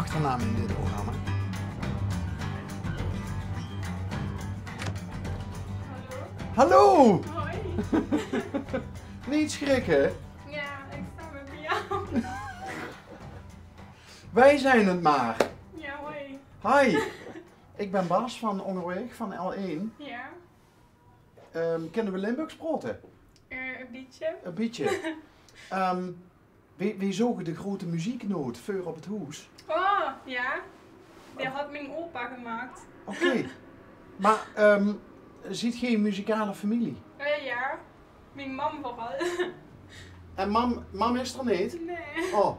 achternaam in dit programma? Hallo? Hallo! Hoi. Niet schrikken. Ja, ik sta met jou. Wij zijn het maar. Ja, hoi. Hi. Ik ben Bas van Onderweg van L1. Ja, Kennen we Limburgs praten? een beetje. Een beetje. Wie zogen de grote muzieknoot Veur op het Hoes? Oh, ja. Die had mijn opa gemaakt. Oké. Maar ziet geen muzikale familie? Ja, mijn mam vooral. En mam is er niet? Nee. Oh.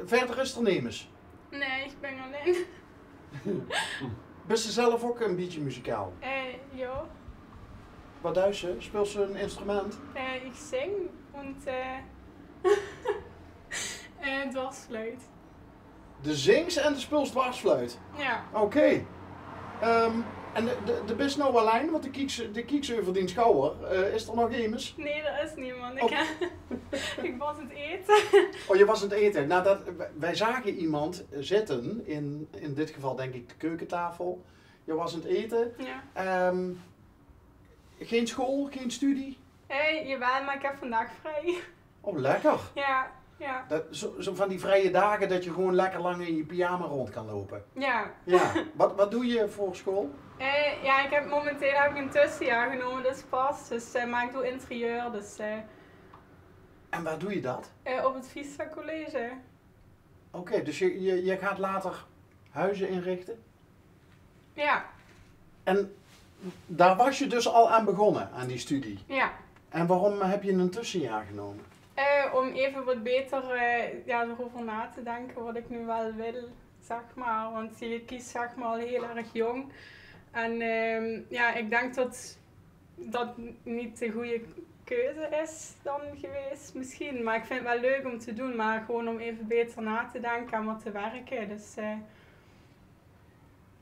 Verder is er nemens. Nee, ik ben alleen. Bist ze zelf ook een beetje muzikaal? Ja. Wat doet ze? Speelt ze een instrument? Ik zing und dwarsfluit. De zingt en de speelt dwarsfluit. Ja. Oké. En de best nou alleen, want de kiekse verdient schouwer. Is er nog iemand? Nee, er is niemand. Oh. Ik was het eten. Oh, je was aan het eten. Nou, wij zagen iemand zitten, in dit geval denk ik de keukentafel. Je was aan het eten. Ja. Geen school, geen studie? Jawel, maar ik heb vandaag vrij. Oh, lekker. Ja, ja. Zo van die vrije dagen dat je gewoon lekker lang in je pyjama rond kan lopen. Ja. Ja. Wat doe je voor school? Ja, momenteel heb ik een tussenjaar genomen, dus pas. Dus, maar ik doe interieur, dus En waar doe je dat? op het Vista College. Oké, dus je gaat later huizen inrichten? Ja, En daar was je dus al aan begonnen, aan die studie. ja. En waarom heb je een tussenjaar genomen? Om even wat beter erover na te denken wat ik nu wel wil, zeg maar. Want je kiest zeg maar al heel erg jong. En ja, ik denk dat dat niet de goede keuze is dan geweest misschien. Maar ik vind het wel leuk om te doen, maar gewoon om even beter na te denken en wat te werken. Dus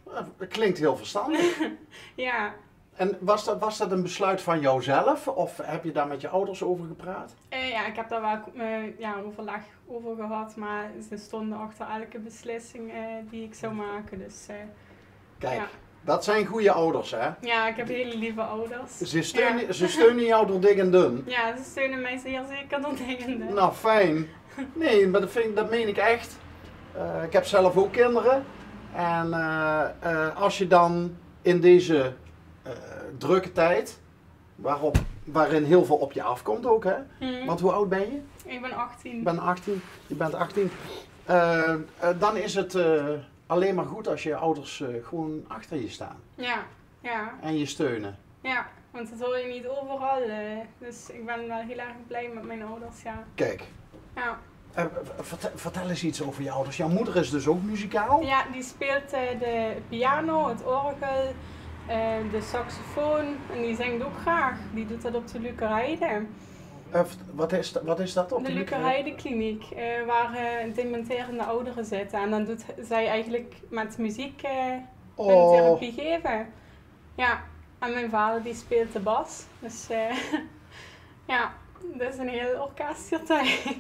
Dat klinkt heel verstandig. ja. En was dat een besluit van jouzelf? Of heb je daar met je ouders over gepraat? Ja, ik heb daar wel overleg over gehad, maar ze stonden achter elke beslissing die ik zou maken. Dus Kijk, ja. dat zijn goede ouders, hè? Ja, ik heb hele lieve ouders. Ze steunen jou door dik en dun. Ja, ze steunen mij zeer zeker door dingen. Nou, fijn. Nee, maar dat meen ik echt. Ik heb zelf ook kinderen. En als je dan in deze drukke tijd, waarin heel veel op je afkomt ook, hè? Want hoe oud ben je? Ik ben 18. Ik ben 18. Je bent 18. Dan is het alleen maar goed als je ouders gewoon achter je staan. Ja, ja, En je steunen. ja. Want dat hoor je niet overal. Dus ik ben wel heel erg blij met mijn ouders, ja. Kijk, Ja, vertel eens iets over je ouders. Jouw moeder is dus ook muzikaal? ja die speelt de piano, het orgel, de saxofoon en die zingt ook graag. Die doet dat op de Lucerheide. Wat is dat op De Lucerheide kliniek, waar dementerende ouderen zitten. En dan doet zij eigenlijk met muziek een therapie geven. Ja, en mijn vader die speelt de bas. Dus ja, dat is een heel orkestertijd.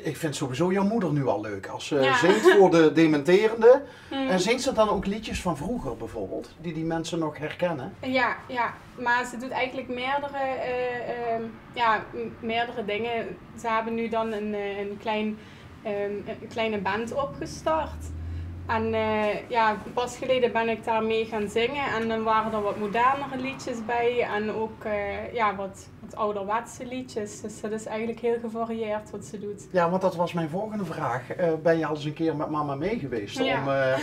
Ik vind sowieso jouw moeder nu al leuk. Als ze zingt voor de dementerende. En zingt ze dan ook liedjes van vroeger bijvoorbeeld? Die mensen nog herkennen? Ja, ja, maar ze doet eigenlijk meerdere dingen. Ze hebben nu dan een kleine band opgestart. En pas geleden ben ik daar mee gaan zingen en dan waren er wat modernere liedjes bij en ook wat ouderwetse liedjes. Dus dat is eigenlijk heel gevarieerd wat ze doet. Ja, want dat was mijn volgende vraag. Ben je al eens een keer met mama mee geweest? Ja.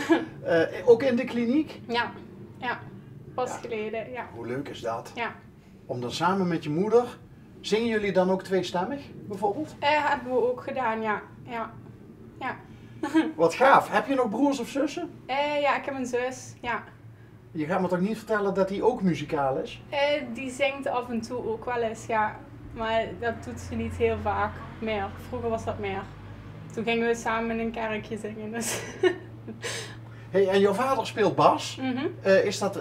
Ook in de kliniek? Ja, pas geleden, ja. Hoe leuk is dat? Ja. Om dan samen met je moeder, zingen jullie dan ook tweestemmig bijvoorbeeld? Hebben we ook gedaan, ja. Wat gaaf. Heb je nog broers of zussen? Ja, ik heb een zus, ja. Je gaat me toch niet vertellen dat die ook muzikaal is? Die zingt af en toe ook wel eens, ja. Maar dat doet ze niet heel vaak meer. Vroeger was dat meer. Toen gingen we samen in een kerkje zingen, dus... Hey, en jouw vader speelt bas. Is dat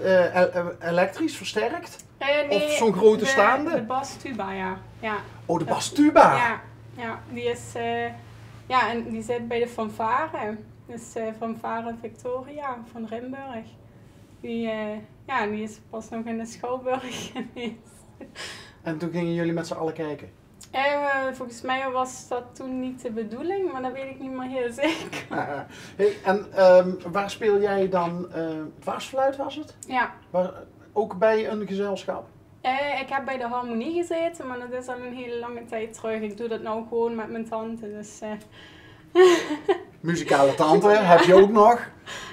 elektrisch versterkt? Nee, of zo'n grote staande? De bas tuba, ja. Oh, de bas tuba! Ja, die is Ja, en die zit bij de fanfare. Dus fanfare Victoria van Rimburg. Die is pas nog in de Schouwburg geweest. En toen gingen jullie met z'n allen kijken? Volgens mij was dat toen niet de bedoeling, maar dat weet ik niet meer heel zeker. Hey, en waar speel jij dan? Dwarsfluit was het? Ja. Ook bij een gezelschap? Ik heb bij de harmonie gezeten, maar dat is al een hele lange tijd terug. Ik doe dat nou gewoon met mijn tante. Dus, Muzikale tante heb je ook nog.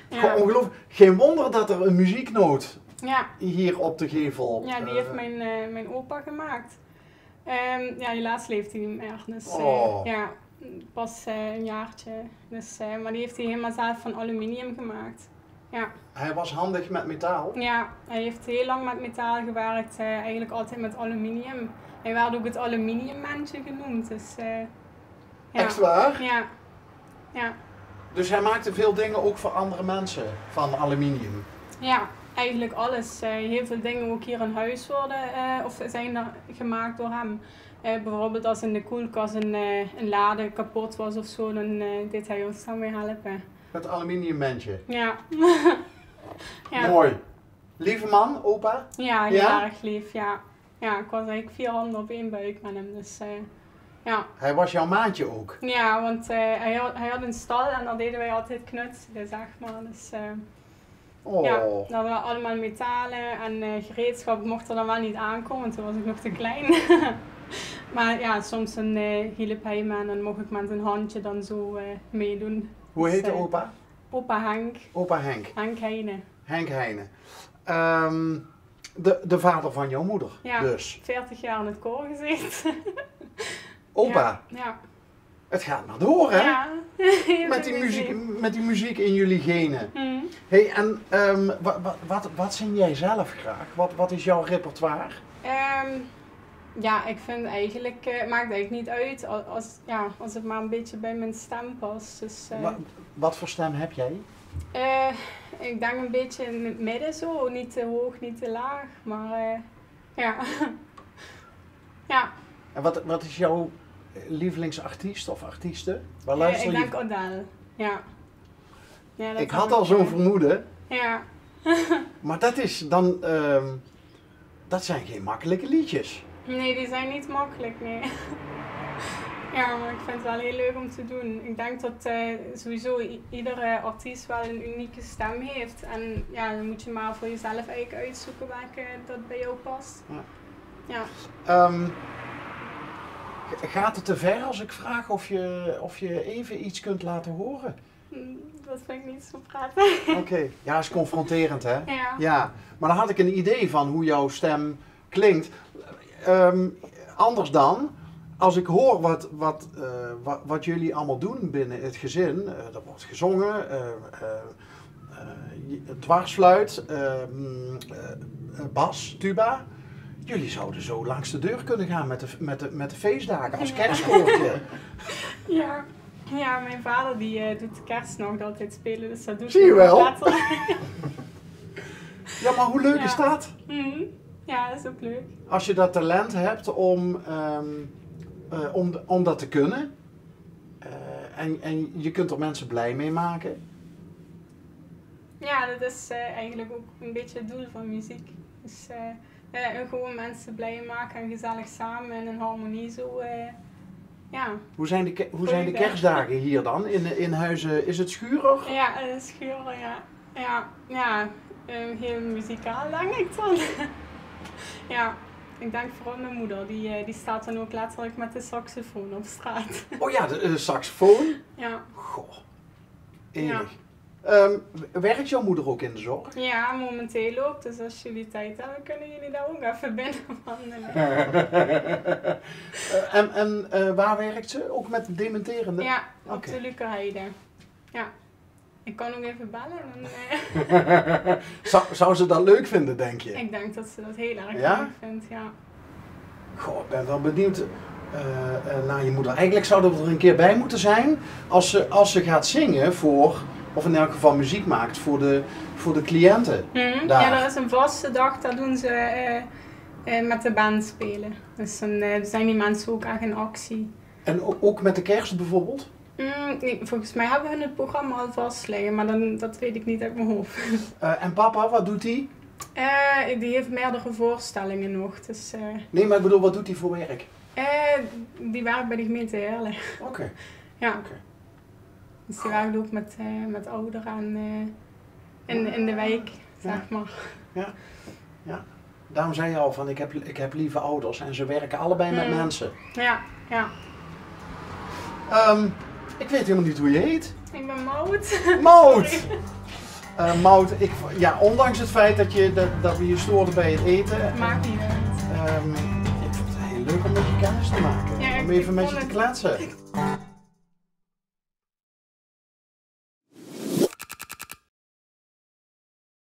Ja. Ongelooflijk. Geen wonder dat er een muzieknoot Ja. hier op de gevel. Ja, die heeft mijn opa gemaakt. Helaas leeft hij niet meer. Dus ja, pas een jaartje. Dus, maar die heeft hij helemaal zelf van aluminium gemaakt. Ja. Hij was handig met metaal. Ja, hij heeft heel lang met metaal gewerkt. Eigenlijk altijd met aluminium. Hij werd ook het aluminiummensje genoemd. Dus, ja. Echt waar? Ja. Ja. Dus hij maakte veel dingen ook voor andere mensen van aluminium. Ja, eigenlijk alles. Heel veel dingen ook hier in huis worden of zijn er gemaakt door hem. Bijvoorbeeld als in de koelkast een lade kapot was of zo, dan deed hij ons dan weer helpen. Het aluminiummensje. Ja. Ja. Mooi. Lieve man, opa? Ja, heel Ja? erg lief, ja. Ja, ik was eigenlijk 4 handen op 1 buik met hem, dus ja. Hij was jouw maatje ook. Ja, want hij had een stal en daar deden wij altijd knutselen, zeg maar. Dus, ja, dat waren allemaal metalen en gereedschap mocht er dan wel niet aankomen, want toen was ik nog te klein. Maar ja, soms dan hielp hij me en dan mocht ik met een handje dan zo meedoen. Hoe heette Dus, opa? Opa Henk. Opa Henk. Henk Heine. Henk Heine. De vader van jouw moeder, Ja, dus. 40 jaar in het koor gezeten. Opa, Ja. het gaat maar door, hè? Ja. Met die muziek in jullie genen. Mm. Hey, en wat zing jij zelf graag? Wat is jouw repertoire? Ja, ik vind eigenlijk, het maakt eigenlijk niet uit als het maar een beetje bij mijn stem past. Dus, Wat voor stem heb jij? ik denk een beetje in het midden zo, niet te hoog, niet te laag, maar ja. Ja. En wat is jouw lievelingsartiest of artieste? Waar luister ik je? denk Adele, ja. Ja, dat Ik heb had al zo'n vermoeden, Ja. maar dat is dan, dat zijn geen makkelijke liedjes. Nee, die zijn niet makkelijk, nee. Ja, maar ik vind het wel heel leuk om te doen. Ik denk dat sowieso iedere artiest wel een unieke stem heeft. En ja, dan moet je maar voor jezelf eigenlijk uitzoeken welke dat bij jou past. Ja. Ja. Gaat het te ver als ik vraag of je even iets kunt laten horen? Dat vind ik niet zo prettig. Oké, ja, is confronterend, hè? Ja. Ja, maar dan had ik een idee van hoe jouw stem klinkt. Anders dan, als ik hoor wat jullie allemaal doen binnen het gezin. Er wordt gezongen, dwarsfluit, bas, tuba. Jullie zouden zo langs de deur kunnen gaan met de feestdagen als kerstkoortje. Ja. Ja, mijn vader die doet de kerst nog altijd spelen, dus dat doet Zie je hij wel? letterlijk. Ja, maar hoe leuk is Ja. dat? Mhm. Ja, dat is ook leuk. Als je dat talent hebt om dat te kunnen. En je kunt er mensen blij mee maken. Ja, dat is eigenlijk ook een beetje het doel van muziek. Dus gewoon mensen blij maken en gezellig samen en in harmonie zo. Ja. Hoe zijn de kerstdagen hier dan? In Huizen, is het schurig? Ja, een schuren, ja. Ja, heel muzikaal denk ik dan. Ja, ik denk vooral mijn moeder, die staat dan ook letterlijk met de saxofoon op straat. Oh ja, de saxofoon. Ja. Goh, enig. Ja. Werkt jouw moeder ook in de zorg? Ja, momenteel ook. Dus als jullie tijd hebben, kunnen jullie daar ook even binnen wandelen. En waar werkt ze? Ook met dementerende? Ja, op Oké. de Lukerheide. Ja. Ik kan ook even bellen. Zou ze dat leuk vinden, denk je? Ik denk dat ze dat heel erg Ja? leuk vindt, ja. Goh, ik ben wel benieuwd naar je moeder. Eigenlijk zouden we er een keer bij moeten zijn als ze gaat zingen voor, of in elk geval muziek maakt voor de cliënten. Daar. Ja, dat is een vaste dag, daar doen ze met de band spelen. Dus dan zijn die mensen ook echt in actie. En ook met de kerst bijvoorbeeld? Nee, volgens mij hebben we het programma al vast liggen, maar dat weet ik niet uit mijn hoofd. En papa, wat doet hij? Die heeft meerdere voorstellingen nog. Dus, Nee, maar ik bedoel, wat doet hij voor werk? die werkt bij de gemeente Heerlen. Oké. Ja. Oké. Dus die werkt ook met ouderen in de wijk, zeg maar. Ja. Ja. Daarom zei je al van, ik heb lieve ouders en ze werken allebei met mensen. Ja, ja. Ik weet helemaal niet hoe je heet. Ik ben Maud. Maud! Maud, ondanks het feit dat we je stoorden bij het eten. Maakt niet uit. Ik vond het heel leuk om met je kennis te maken. Ja, om even met je vond te kletsen.